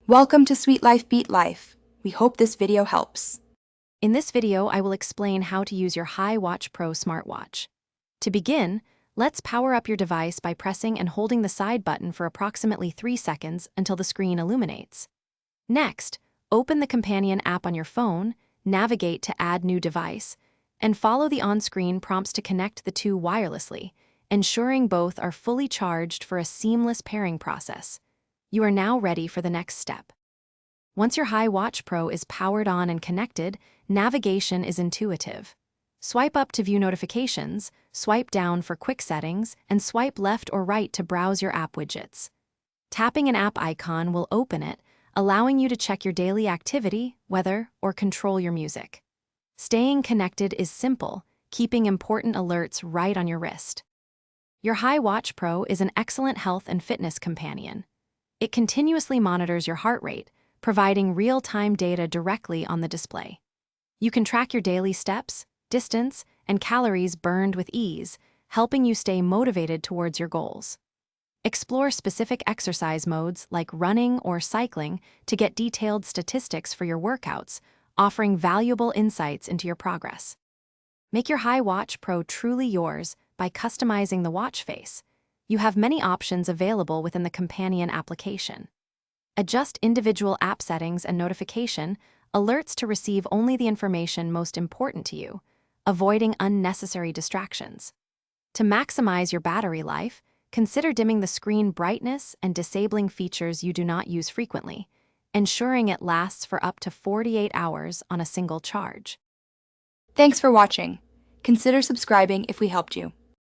Welcome to Sweet Life Beat Life. We hope this video helps. In this video, I will explain how to use your HiWatch Pro smartwatch. To begin, let's power up your device by pressing and holding the side button for approximately 3 seconds until the screen illuminates. Next, open the companion app on your phone, navigate to Add New Device, and follow the on-screen prompts to connect the two wirelessly, ensuring both are fully charged for a seamless pairing process. You are now ready for the next step. Once your HiWatch Pro is powered on and connected, navigation is intuitive. Swipe up to view notifications, swipe down for quick settings, and swipe left or right to browse your app widgets. Tapping an app icon will open it, allowing you to check your daily activity, weather, or control your music. Staying connected is simple, keeping important alerts right on your wrist. Your HiWatch Pro is an excellent health and fitness companion. It continuously monitors your heart rate, providing real-time data directly on the display. You can track your daily steps, distance, and calories burned with ease, helping you stay motivated towards your goals. Explore specific exercise modes like running or cycling to get detailed statistics for your workouts, offering valuable insights into your progress. Make your HiWatch Pro truly yours by customizing the watch face. You have many options available within the companion application. Adjust individual app settings and notification alerts to receive only the information most important to you, avoiding unnecessary distractions. To maximize your battery life, consider dimming the screen brightness and disabling features you do not use frequently, ensuring it lasts for up to 48 hours on a single charge. Thanks for watching. Consider subscribing if we helped you.